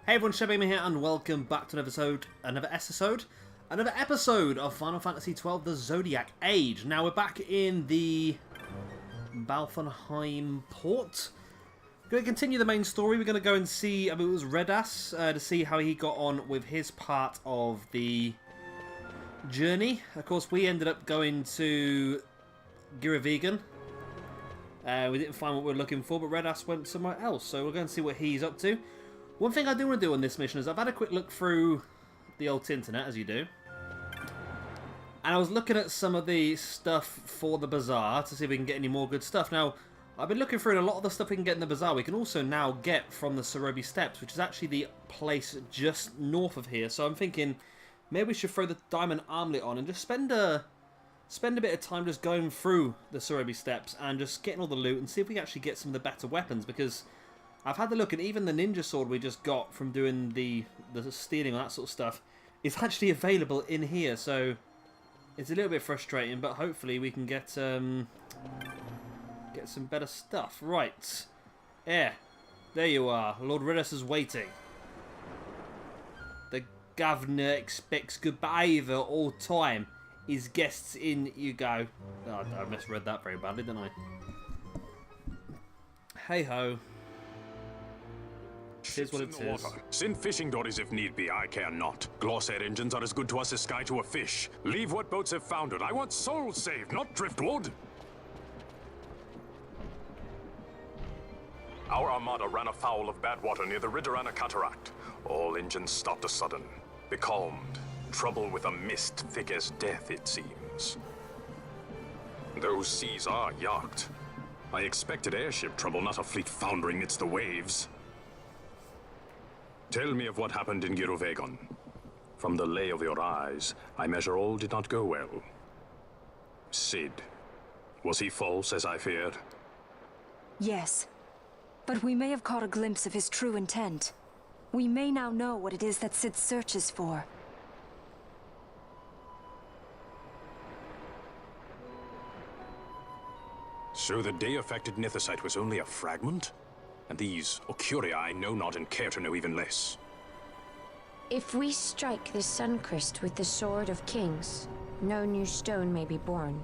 Hey everyone, Shebame here, and welcome back to another episode of Final Fantasy XII: The Zodiac Age. Now we're back in the Balfonheim port. We're going to continue the main story. We're going to go and see, it was Redas, to see how he got on with his part of the journey. Of course, we ended up going to Giravegan. We didn't find what we were looking for, but Redas went somewhere else, so we're going to see what he's up to. One thing I do want to do on this mission is I've had a quick look through the old internet, as you do. And I was looking at some of the stuff for the bazaar to see if we can get any more good stuff. Now, I've been looking through and a lot of the stuff we can get in the bazaar we can also now get from the Sorobi Steppes, which is actually the place just north of here. So I'm thinking maybe we should throw the diamond armlet on and just spend a bit of time just going through the Sorobi Steppes and just getting all the loot and see if we can actually get some of the better weapons, because I've had a look, and even the ninja sword we just got from doing the stealing and that sort of stuff is actually available in here, so it's a little bit frustrating, but hopefully we can get some better stuff. Right. Yeah. There you are. Lord Redas is waiting. The governor expects good behaviour all time. His guests in you go. Oh, I misread that very badly, didn't I? Hey ho. Here's what it says. Send fishing dories if need be, I care not. Glossair engines are as good to us as sky to a fish. Leave what boats have foundered. I want souls saved, not driftwood. Our armada ran afoul of bad water near the Ridorana Cataract. All engines stopped a sudden. Becalmed. Trouble with a mist thick as death, it seems. Those seas are yacht. I expected airship trouble, not a fleet foundering amidst the waves. Tell me of what happened in Giravegan. From the lay of your eyes, I measure all did not go well. Cid. Was he false, as I feared? Yes. But we may have caught a glimpse of his true intent. We may now know what it is that Cid searches for. So the day-affected Nithosite was only a fragment? And these Archadia I know not and care to know even less. If we strike the Suncrest with the Sword of Kings, no new stone may be born.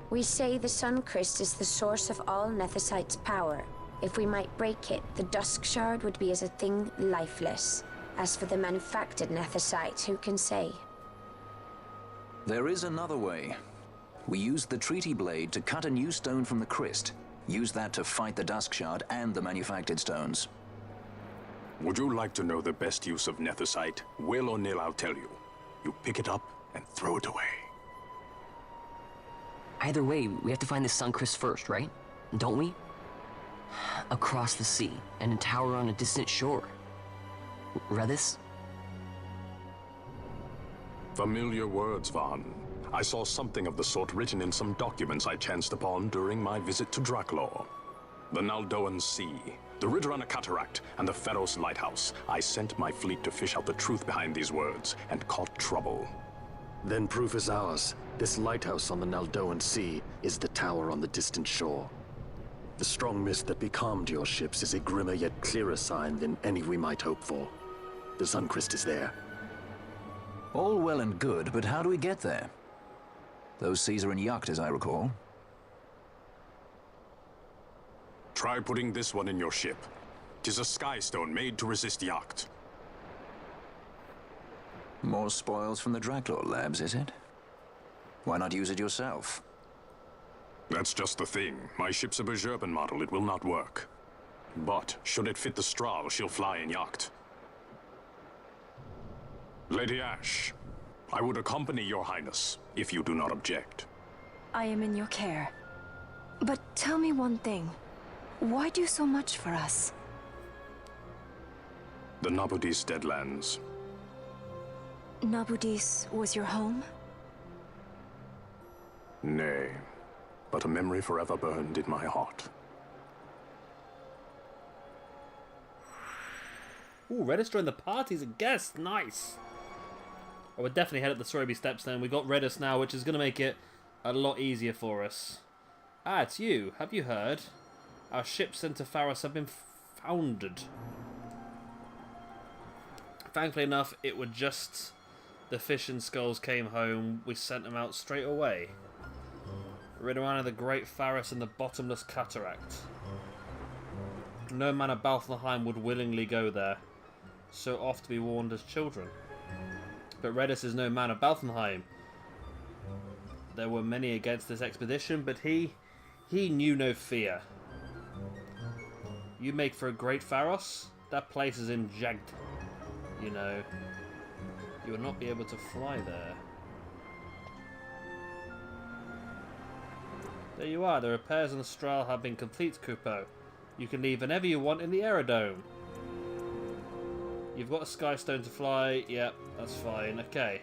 We say the Suncrest is the source of all Nethosite's power. If we might break it, the Dusk Shard would be as a thing lifeless. As for the manufactured Nethosite, who can say? There is another way. We used the Treaty Blade to cut a new stone from the Crest. Use that to fight the Dusk Shard and the manufactured stones. Would you like to know the best use of Nethosite? Will or nil, I'll tell you. You pick it up and throw it away. Either way, we have to find the Suncrest first, right? Don't we? Across the sea, and a tower on a distant shore. Redas? Familiar words, Vaan. I saw something of the sort written in some documents I chanced upon during my visit to Draklor. The Naldoan Sea, the Ridorana Cataract, and the Pharos Lighthouse. I sent my fleet to fish out the truth behind these words, and caught trouble. Then proof is ours. This lighthouse on the Naldoan Sea is the tower on the distant shore. The strong mist that becalmed your ships is a grimmer yet clearer sign than any we might hope for. The Suncrest is there. All well and good, but how do we get there? Those seas are in yacht, as I recall. Try putting this one in your ship. 'Tis a sky stone made to resist yacht. More spoils from the Draklor labs, is it? Why not use it yourself? That's just the thing. My ship's a Bergerben model. It will not work. But should it fit the Strahl, she'll fly in yacht. Lady Ashe, I would accompany your highness, if you do not object. I am in your care. But tell me one thing. Why do so much for us? The Nabudis Deadlands. Nabudis was your home? Nay, but a memory forever burned in my heart. Ooh, Redas joined the party as a guest. Nice. Oh, we're definitely headed up the Sorobi Steppes then. We've got Redas now, which is going to make it a lot easier for us. Ah, it's you. Have you heard? Our ships sent to Pharos have been foundered. Thankfully enough, it was just the fish and skulls came home. We sent them out straight away. Ridorana, the Great Pharos, and the Bottomless Cataract. No man of Balthenheim would willingly go there, so oft to be warned as children. But Redis is no man of Balthenheim. There were many against this expedition, but he knew no fear. You make for a great Pharos? That place is in jagged. You know, you will not be able to fly there. There you are. The repairs on the Stral have been complete, Kupo. You can leave whenever you want in the aerodome. You've got a skystone to fly. Yep, that's fine. Okay.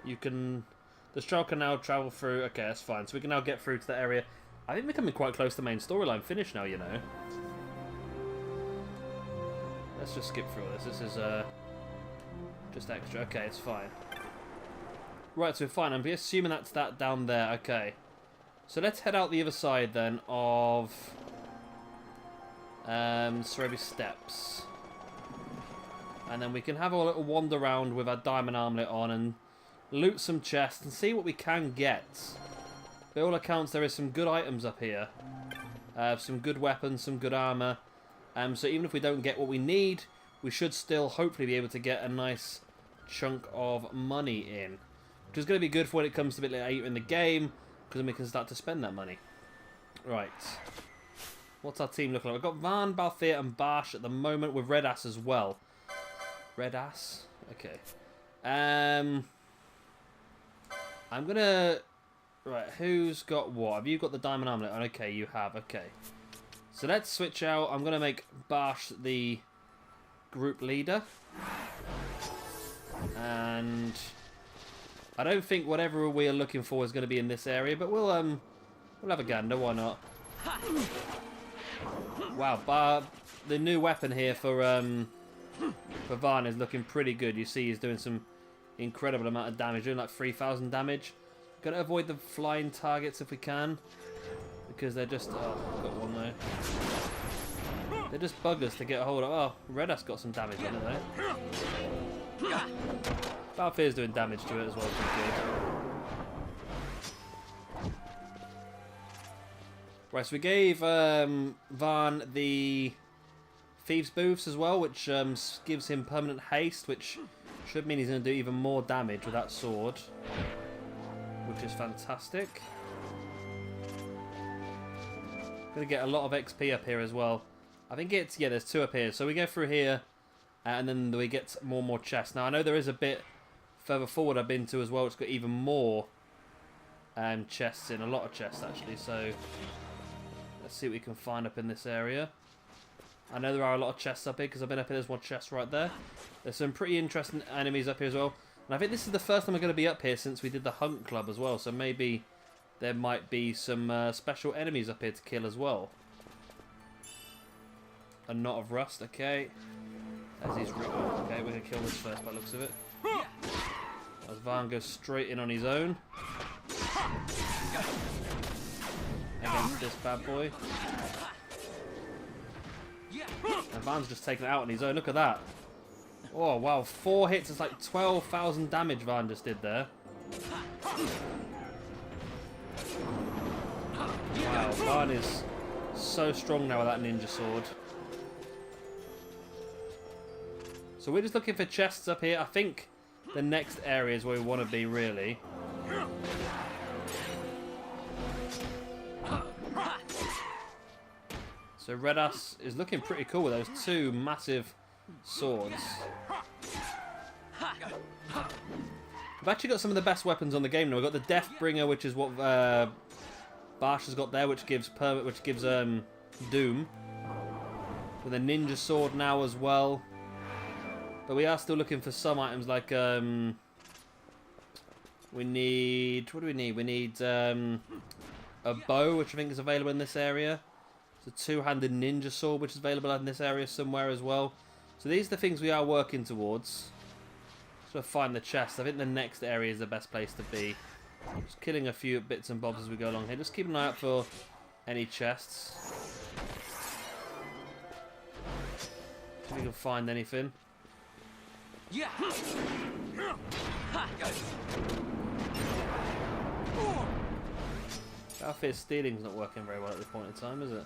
You can... The Stral can now travel through... Okay, that's fine. So we can now get through to the area. I think we're coming quite close to the main storyline finish now, you know. Let's just skip through this. This is just extra. Okay, it's fine. Right, so we're fine. I'm assuming that's that down there. Okay. So let's head out the other side then of Cerebi Steps. And then we can have a little wander around with our diamond armlet on and loot some chests and see what we can get. By all accounts, there is some good items up here. Some good weapons, some good armor. So even if we don't get what we need, we should still hopefully be able to get a nice chunk of money in. Which is going to be good for when it comes to a bit later in the game, because then we can start to spend that money. Right. What's our team looking like? We've got Vaan, Balthier, and Barsh at the moment with Redas as well. Redas? Okay. I'm going to... Right, who's got what? Have you got the diamond armlet? Okay, you have. Okay. So let's switch out. I'm going to make Barsh the group leader. And... I don't think whatever we are looking for is going to be in this area, but we'll have a gander. Why not? Wow, the new weapon here for Vaan is looking pretty good. You see, he's doing some incredible amount of damage, doing like 3,000 damage. Got to avoid the flying targets if we can, because they're just. Oh, got one there. They're just buggers to get a hold of. Oh, Redas got some damage on it though. Balthier's doing damage to it as well, pretty good. Right, so we gave Vaan the Thieves' Booths as well, which gives him permanent haste, which should mean he's going to do even more damage with that sword, which is fantastic. Going to get a lot of XP up here as well. I think it's, yeah, there's 2 up here. So we go through here, and then we get more and more chests. Now, I know there is a bit further forward I've been to as well. It's got even more chests in. A lot of chests, actually. So let's see what we can find up in this area. I know there are a lot of chests up here because I've been up here. There's one chest right there. There's some pretty interesting enemies up here as well. And I think this is the first time we're going to be up here since we did the Hunt Club as well. So maybe there might be some special enemies up here to kill as well. A knot of rust, okay. As he's okay, we're going to kill this first by the looks of it. As Vaan goes straight in on his own. Against this bad boy. And Vaan's just taken it out on his own, look at that. Oh wow, 4 hits, it's like 12,000 damage Vaan just did there. Wow, Vaan is so strong now with that ninja sword. So we're just looking for chests up here. I think the next area is where we want to be, really. So Redas is looking pretty cool with those 2 massive swords. We've actually got some of the best weapons on the game now. We've got the Deathbringer, which is what Barsh has got there, which gives Doom. With a ninja sword now as well. But we are still looking for some items like we need, what do we need? We need a bow, which I think is available in this area. It's a 2-handed ninja sword, which is available in this area somewhere as well. So these are the things we are working towards. So find the chest. I think the next area is the best place to be. Just killing a few bits and bobs as we go along here. Just keep an eye out for any chests. If we can find anything. Yeah. I fear stealing's not working very well at this point in time, is it?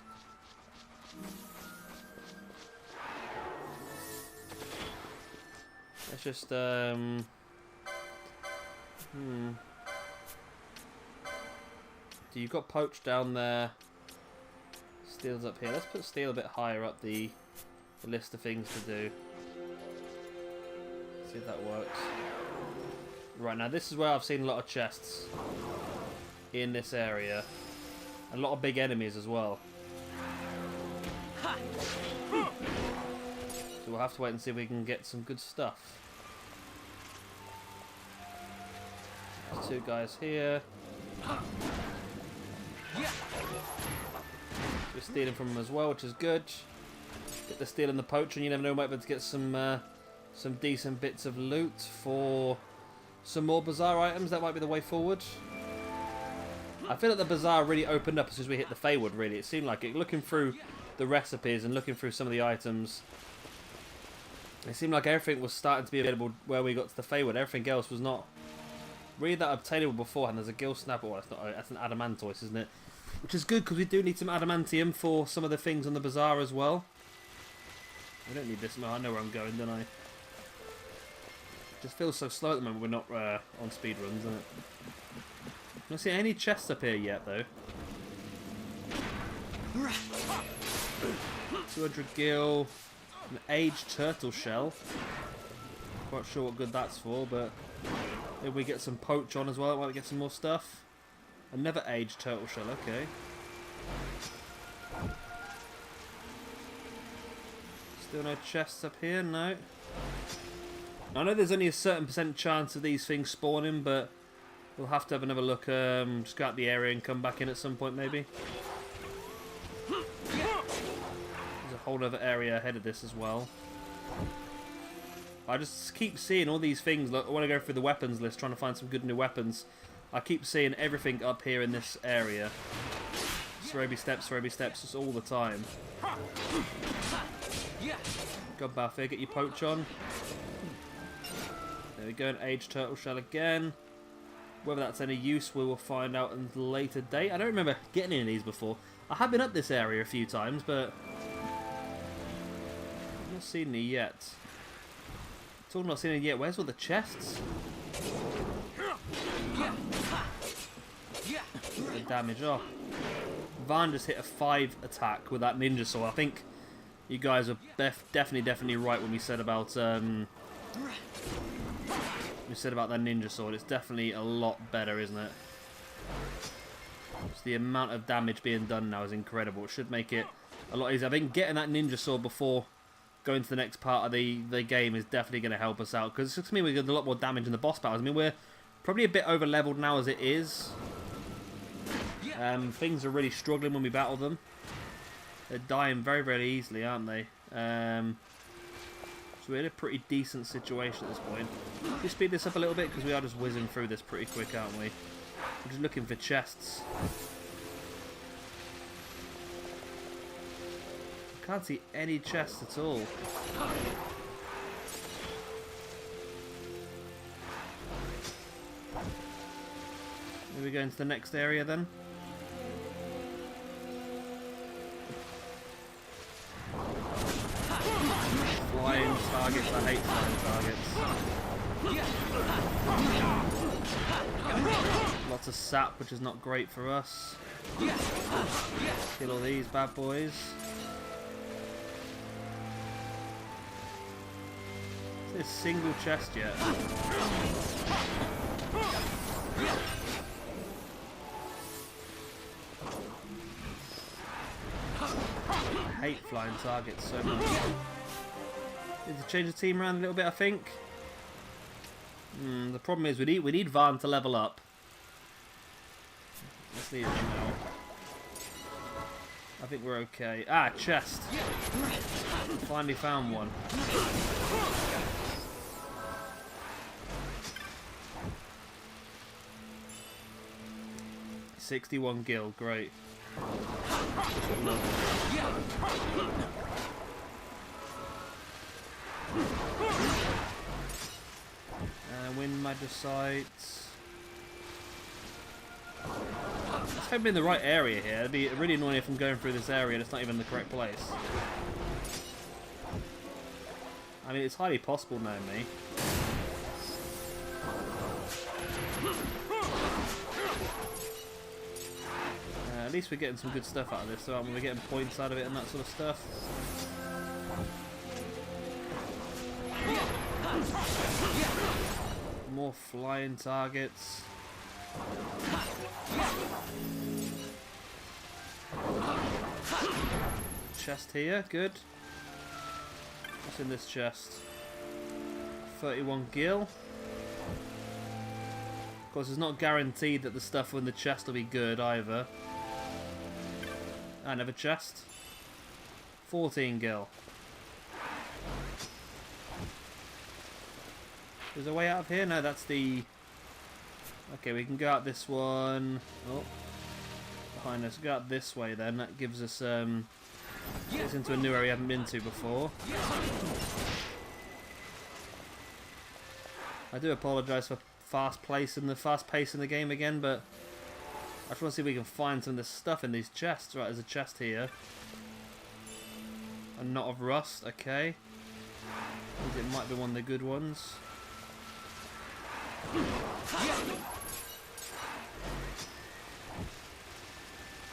Let's just So you've got poach down there. Steel's up here. Let's put steel a bit higher up the list of things to do. See if that works. Right, now this is where I've seen a lot of chests in this area. A lot of big enemies as well. So we'll have to wait and see if we can get some good stuff. There's two guys here. We're stealing from them as well, which is good. Get the steel and the poach, and you never know, might be able to get some decent bits of loot for some more bazaar items. That might be the way forward. I feel like the bazaar really opened up as soon as we hit the Feywood, really. It seemed like it. Looking through the recipes and looking through some of the items, it seemed like everything was starting to be available where we got to the Feywood. Everything else was not really that obtainable beforehand. There's a gill snapper. Well, that's an adamantoise, isn't it? Which is good, because we do need some adamantium for some of the things on the bazaar as well. We don't need this. No, I know where I'm going, don't I? It just feels so slow at the moment. We're not on speed runs, isn't it? I don't see any chests up here yet, though. 200 gil, an aged turtle shell. Quite sure what good that's for, but maybe we get some poach on as well. Might get some more stuff. Another aged turtle shell. Okay. Still no chests up here. No. I know there's only a certain % chance of these things spawning, but we'll have to have another look, just go out the area and come back in at some point, maybe. There's a whole other area ahead of this as well. I just keep seeing all these things. Look, I want to go through the weapons list, trying to find some good new weapons. I keep seeing everything up here in this area. Sorobi steps, just all the time. God, Balfour, get your poach on. There we go, an aged turtle shell again. Whether that's any use, we will find out at a later date. I don't remember getting any of these before. I have been up this area a few times, but I've not seen any yet. Still not seen any yet. Where's all the chests? The damage off. Vaan just hit a 5 attack with that ninja sword. I think you guys are definitely right when we said about that ninja sword. It's definitely a lot better, isn't it? Just the amount of damage being done now is incredible. It should make it a lot easier. I think getting that ninja sword before going to the next part of the game is definitely going to help us out, because it looks to me we get a lot more damage in the boss battles. I mean, we're probably a bit over leveled now as it is. Things are really struggling when we battle them. They're dying very easily, aren't they? So we're in a pretty decent situation at this point. Should we speed this up a little bit, because we are just whizzing through this pretty quick, aren't we? We're just looking for chests. I can't see any chests at all. Maybe we go into the next area then. Flying targets, I hate flying targets. Lots of sap, which is not great for us. Kill all these bad boys. Is there a single chest yet? I hate flying targets so much. Need to change the team around a little bit, I think. The problem is we need Vaan to level up. Let's leave him now. I think we're okay. Ah, chest. Finally found one. 61 gil, great. I Hydrocyte. Let's hope I'm in the right area here. It'd be really annoying if I'm going through this area and it's not even the correct place. I mean, it's highly possible knowing me. At least we're getting some good stuff out of this, so we're getting points out of it and that sort of stuff. More flying targets. Chest here, good. What's in this chest? 31 gil. Of course, it's not guaranteed that the stuff in the chest will be good either. Another chest. 14 gil. There's a way out of here? No, that's the... Okay, we can go out this one. Oh, behind us. Go out this way then. That gives us gets into a new area we haven't been to before. I do apologise for fast pace in the game again, but I just want to see if we can find some of this stuff in these chests. Right, there's a chest here. A knot of rust. Okay. I think it might be one of the good ones.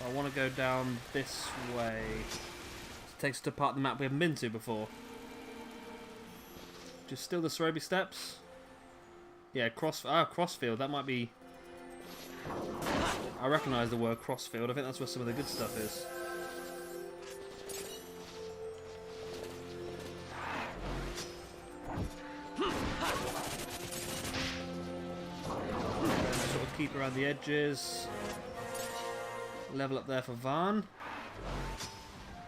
I want to go down this way. It takes us to part of the map we haven't been to before. Just still the Sorobi Steppes. Yeah, Crossfield. That might be... I recognise the word Crossfield. I think that's where some of the good stuff is. Sort of keep around the edges. Level up there for Vaan.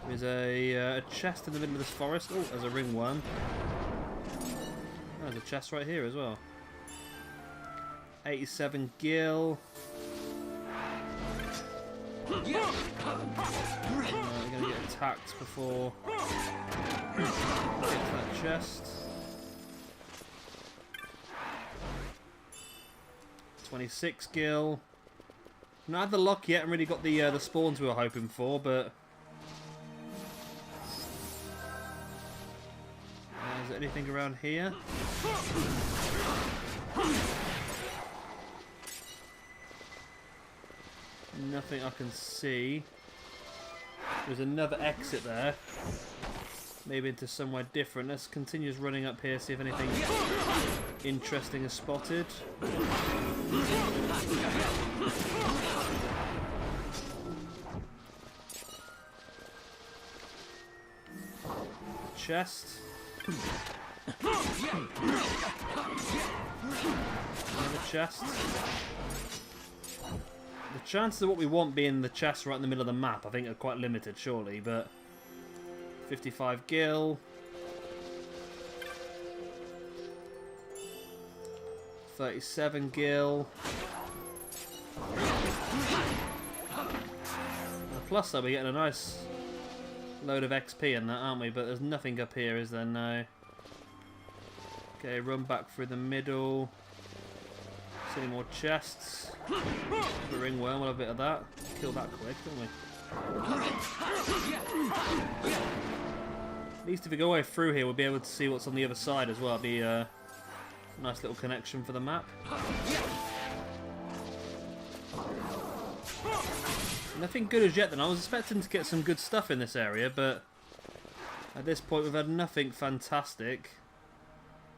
There's a chest in the middle of this forest. Oh, there's a ringworm. Oh, there's a chest right here as well. 87 gil. We're going to get attacked before we get to that chest. 26 gil. Not had the luck yet and really got the spawns we were hoping for, but... is there anything around here? Nothing I can see. There's another exit there. Maybe into somewhere different. Let's continue running up here, see if anything interesting is spotted. Chest. Another chest. The chances of what we want being the chest right in the middle of the map, I think, are quite limited, surely, but 55 gil. 37 gil. Plus, though, we're getting a nice load of XP in that, aren't we? But there's nothing up here, is there? No. Okay, run back through the middle. See any more chests? The ringworm, we'll have a bit of that. Kill that quick, don't we? At least if we go away through here, we'll be able to see what's on the other side as well. It'll be a nice little connection for the map. Nothing good as yet then. I was expecting to get some good stuff in this area, but at this point we've had nothing fantastic.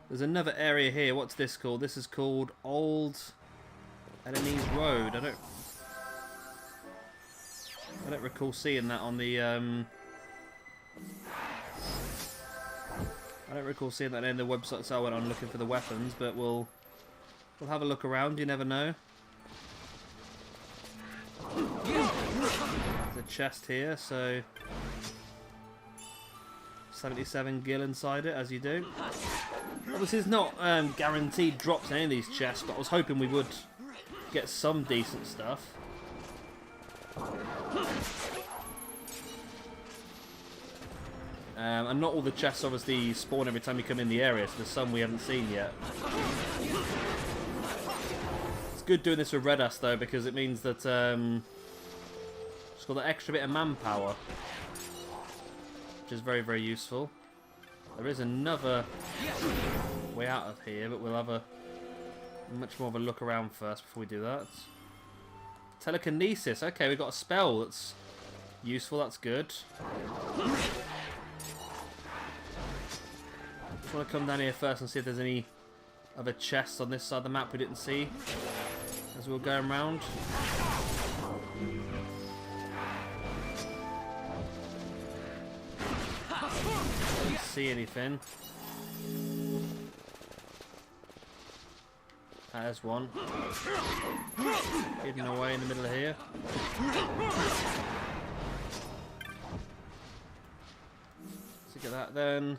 There's another area here. What's this called? This is called Old Enemies Road. I don't recall seeing that on the I don't recall seeing that in the websites I went on looking for the weapons, but we'll have a look around, you never know. There's a chest here, so 77 gil inside it, as you do. Obviously, it's not guaranteed drops in any of these chests, but I was hoping we would get some decent stuff. And not all the chests obviously spawn every time you come in the area, so there's some we haven't seen yet. good doing this with Redas though, because it means that it's got that extra bit of manpower, which is very, very useful. There is another way out of here, but we'll have a much more of a look around first before we do that. Telekinesis. Okay, we've got a spell that's useful. That's good. Just want to come down here first and see if there's any other chests on this side of the map we didn't see as we were going around. Don't see anything. There's one. Hidden away in the middle of here. Let's look at that then.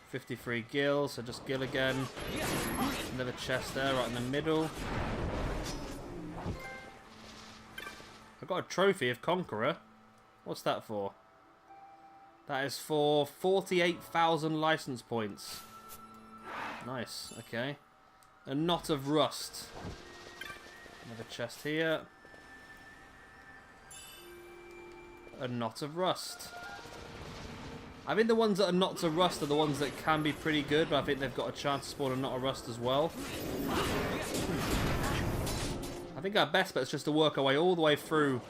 53 gil, so just gil again. Another chest there, right in the middle. I've got a trophy of Conqueror. What's that for? That is for 48,000 license points. Nice, okay. A knot of rust. Another chest here. A knot of rust. I think the ones that are knots of rust are the ones that can be pretty good, but I think they've got a chance to spawn a knot of rust as well. I think our best bet is just to work our way all the way through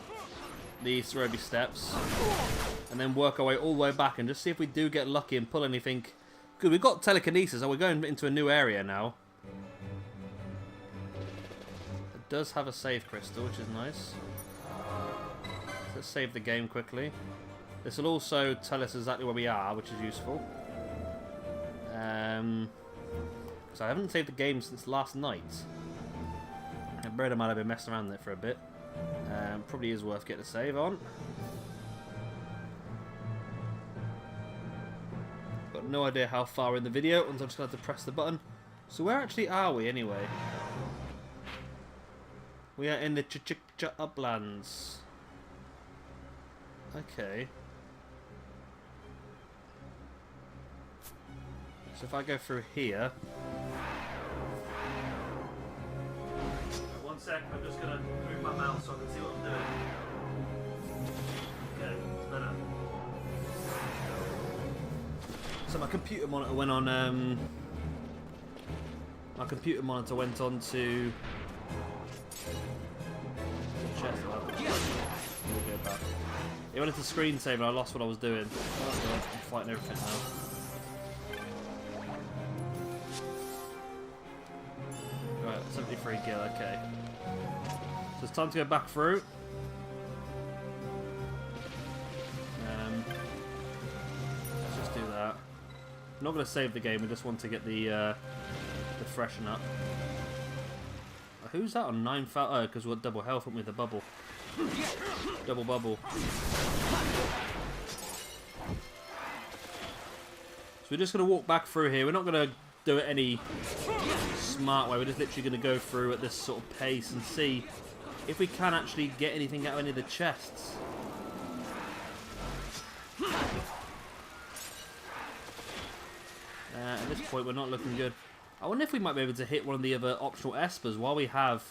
the Cerobi steps, and then work our way all the way back and just see if we do get lucky and pull anything good. We've got telekinesis, so we're going into a new area now. It does have a save crystal, which is nice. Let's save the game quickly. This will also tell us exactly where we are, which is useful. So I haven't saved the game since last night. And Breda might have been messing around with it for a bit. Probably is worth getting a save on. Got no idea how far in the video, and I'm just going to have to press the button. So where actually are we anyway? We are in the Ch-Ch-Ch Uplands. Okay. So if I go through here... One sec, I'm just going to move my mouse so I can see what I'm doing. Okay, it's better. So my computer monitor went on... my computer monitor went on to... chest. We'll go back. It went into screensaver and I lost what I was doing. I'm fighting everything now. Right, 73 gil, okay. So it's time to go back through. Let's just do that. I'm not going to save the game, we just want to get the freshen up. Who's that on 9,000? Oh, because we've got double health, haven't we, with the bubble. Double bubble. So we're just going to walk back through here. We're not going to do it any smart way. We're just literally going to go through at this sort of pace and see if we can actually get anything out of any of the chests. At this point, we're not looking good. I wonder if we might be able to hit one of the other optional espers while we have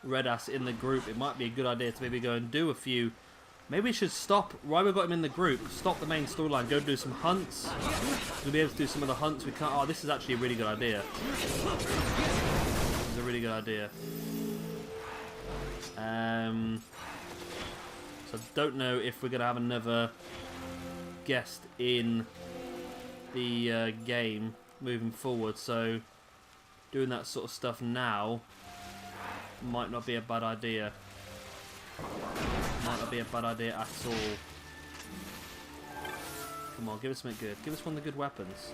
Redas in the group. It might be a good idea to maybe go and do a few. Maybe we should stop, while we've got him in the group, stop the main storyline, go do some hunts. We'll be able to do some of the hunts we can't. Oh, this is actually a really good idea. This is a really good idea. So I don't know if we're going to have another guest in the game moving forward, so doing that sort of stuff now might not be a bad idea. Might not be a bad idea at all. Come on, give us something good. Give us one of the good weapons.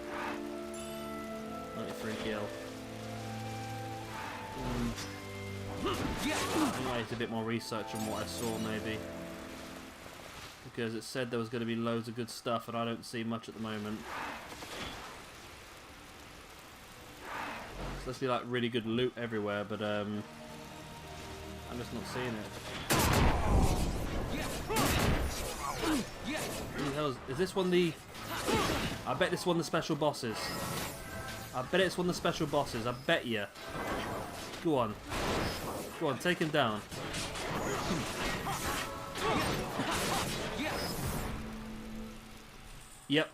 93 gil. I need a bit more research on what I saw, maybe. Because it said there was going to be loads of good stuff, and I don't see much at the moment. Let's be like really good loot everywhere, but I'm just not seeing it. Who the hell is this one? I bet this one the special bosses. I bet it's one of the special bosses. I bet you. Go on. Go on, take him down. Yep.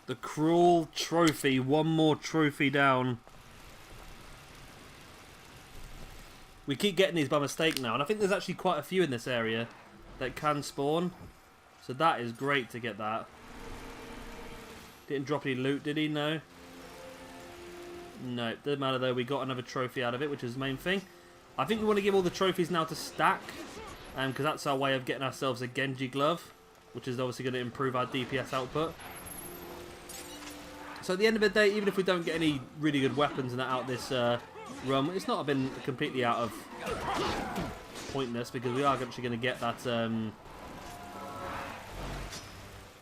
The cruel trophy. One more trophy down. We keep getting these by mistake now, and I think there's actually quite a few in this area that can spawn. So that is great to get that. Didn't drop any loot, did he? No. No, doesn't matter though. We got another trophy out of it, which is the main thing. I think we want to give all the trophies now to stack, because that's our way of getting ourselves a Genji glove, which is obviously going to improve our DPS output. So at the end of the day, even if we don't get any really good weapons and that out this run, it's not been completely out of pointless, because we are actually going to get that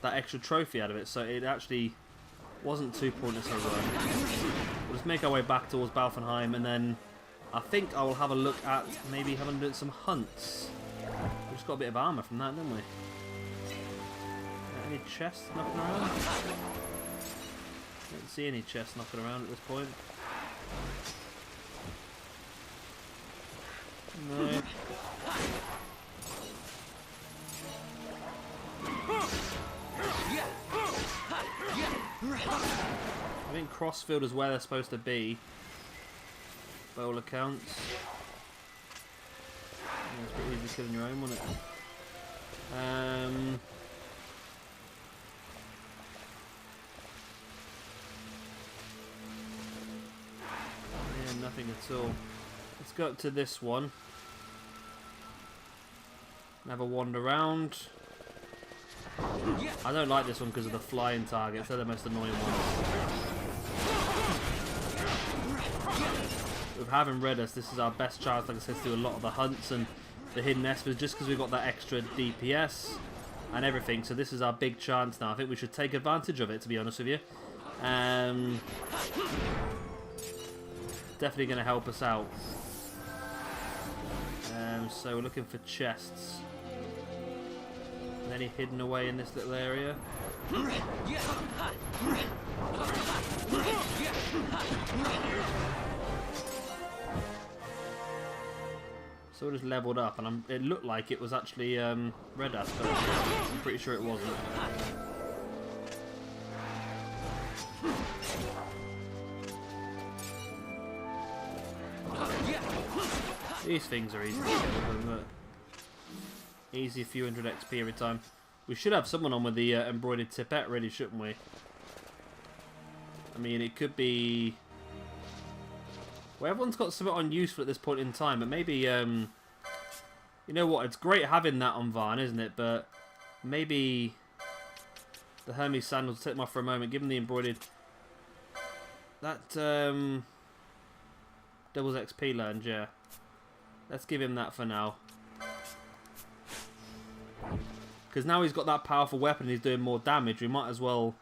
that extra trophy out of it. So it actually wasn't too pointless a run. We'll just make our way back towards Balfenheim, and then I think I will have a look at maybe having done some hunts. We just got a bit of armour from that, didn't we? Any chests knocking around? Don't see any chests knocking around at this point. No. I think Crossfield is where they're supposed to be, by all accounts. Yeah, it's pretty easy killing your own, wasn't it? Yeah, nothing at all. Let's go up to this one. Have a wander around. I don't like this one because of the flying targets. They're the most annoying ones. With having Redus, this is our best chance, like I said, to do a lot of the hunts and the hidden espers, just because we've got that extra DPS and everything. So this is our big chance now. I think we should take advantage of it, to be honest with you. Definitely going to help us out. So we're looking for chests. Any hidden away in this little area? So it just leveled up, and it looked like it was actually Redus, but I'm pretty sure it wasn't. These things are easy to get with them, easy few hundred XP every time. We should have someone on with the embroidered tippet ready, shouldn't we? I mean, it could be... Well, everyone's got something on useful at this point in time, but maybe, you know what, it's great having that on Vaan, isn't it? But maybe the Hermes sandals, take them off for a moment, give them the embroidered... That, doubles XP learned, yeah. Let's give him that for now. Because now he's got that powerful weapon and he's doing more damage, we might as well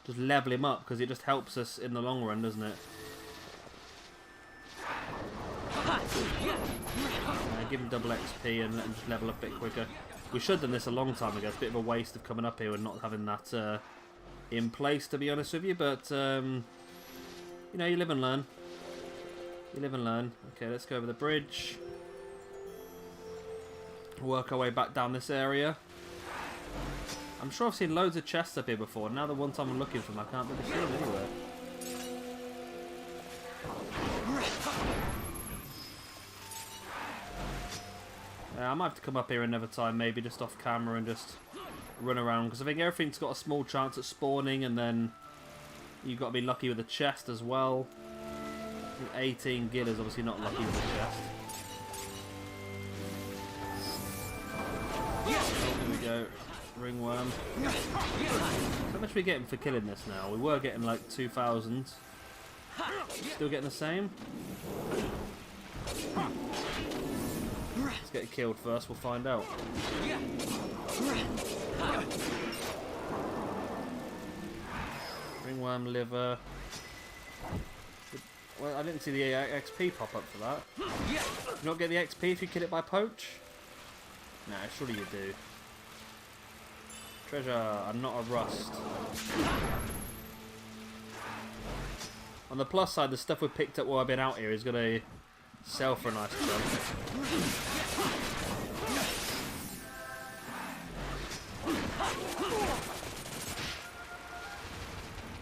just level him up, because it just helps us in the long run, doesn't it? Give him double XP and let him just level up a bit quicker. We should have done this a long time ago. It's a bit of a waste of coming up here and not having that in place, to be honest with you. But, you know, you live and learn. You live and learn. Okay, let's go over the bridge. Work our way back down this area. I'm sure I've seen loads of chests up here before. Now the one time I'm looking for them, I can't really see them anywhere. I might have to come up here another time, maybe just off camera and just run around, because I think everything's got a small chance at spawning, and then you've got to be lucky with the chest as well. 18 gil is obviously not lucky with the chest. Oh, here we go. Ringworm. How much are we getting for killing this now? We were getting like 2,000. Still getting the same? Let's get it killed first, we'll find out. Ringworm liver. Well, I didn't see the XP pop up for that. You not get the XP if you kill it by poach? Nah, surely you do. Treasure, I'm not a rust. On the plus side, the stuff we've picked up while I've been out here is going to sell for a nice chunk.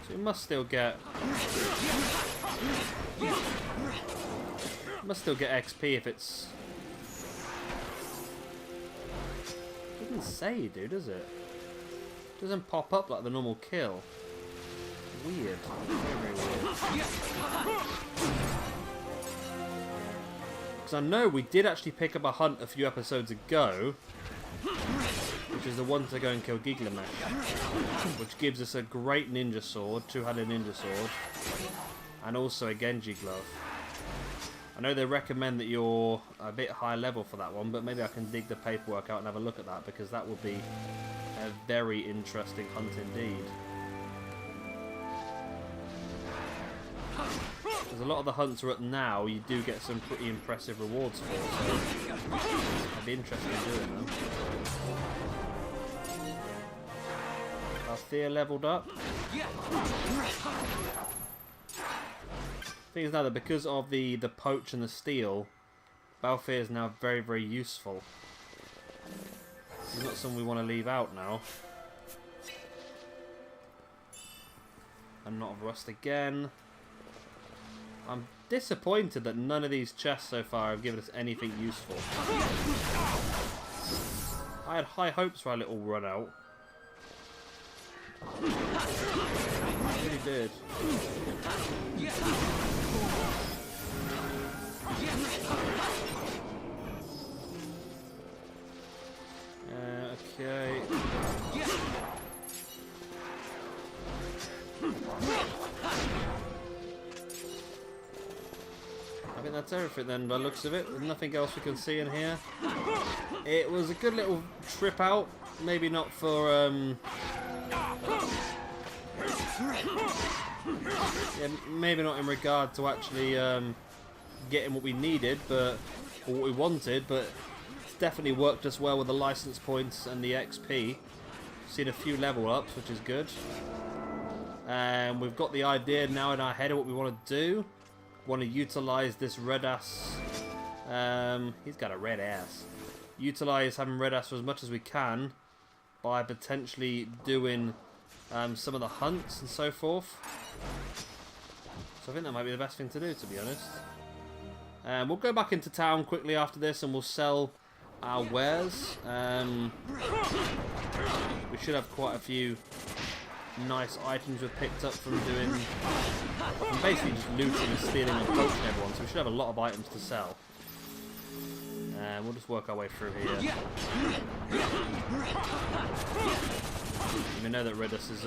So we must still get XP if it's... It doesn't say, dude, does it? It doesn't pop up like the normal kill. Weird. Very weird. Because I know we did actually pick up a hunt a few episodes ago, which is the one to go and kill Giglamesh, which gives us a great ninja sword, two-handed ninja sword, and also a Genji glove. I know they recommend that you're a bit high level for that one, but maybe I can dig the paperwork out and have a look at that, because that would be a very interesting hunt indeed. Because a lot of the hunts we're at now, you do get some pretty impressive rewards for, so I'd be interested in doing them. Althea leveled up. Thing is now that because of the poach and the steel, Balthier is now very, very useful. It's not something we want to leave out now. And not of rust again. I'm disappointed that none of these chests so far have given us anything useful. I had high hopes for our little run out. I really did. Okay. I think that's everything then, by the looks of it. There's nothing else we can see in here. It was a good little trip out. Maybe not for, yeah, maybe not in regard to actually getting what we needed, but or what we wanted, but it's definitely worked us well with the license points and the XP. Seen a few level ups, which is good. And we've got the idea now in our head of what we want to do. Want to utilize this red ass. He's got a red ass. Utilize having red ass for as much as we can by potentially doing some of the hunts and so forth. So I think that might be the best thing to do, to be honest. We'll go back into town quickly after this and we'll sell our wares. We should have quite a few nice items we've picked up from doing, from basically just looting and stealing and poaching everyone, so we should have a lot of items to sell. And we'll just work our way through here. We know that Redus is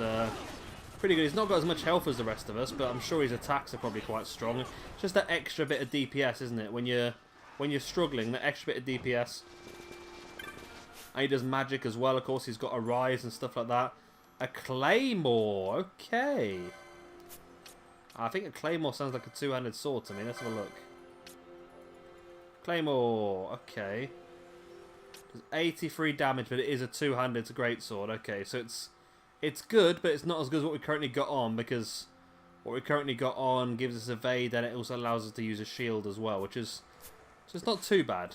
pretty good. He's not got as much health as the rest of us, but I'm sure his attacks are probably quite strong. It's just that extra bit of DPS, isn't it? When you're struggling, that extra bit of DPS. And he does magic as well, of course. He's got a rise and stuff like that. A claymore, okay. I think a claymore sounds like a two-handed sword to me. Let's have a look. Claymore, okay. Does 83 damage, but it is a two-handed greatsword. Okay, so it's good, but it's not as good as what we currently got on, because what we currently got on gives us evade, and it also allows us to use a shield as well, which is so it's not too bad.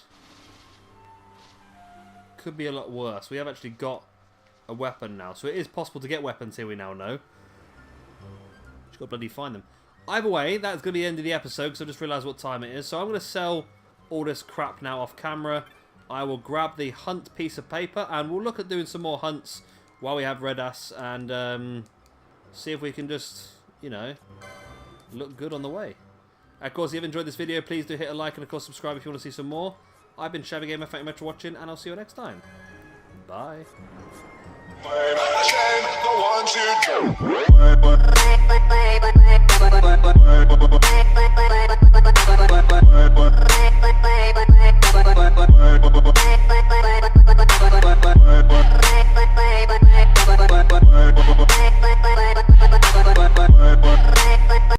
Could be a lot worse. We have actually got a weapon now, so it is possible to get weapons here, we now know. Just got to bloody find them. Either way, that's going to be the end of the episode, because I just realised what time it is. So I'm going to sell all this crap now off camera. I will grab the hunt piece of paper, and we'll look at doing some more hunts while we have Red Ass, and see if we can just, you know, look good on the way. Of course, if you've enjoyed this video, please do hit a like, and of course subscribe if you want to see some more. I've been Chevy Gamer, thank you much for watching, and I'll see you next time. Bye. The ones who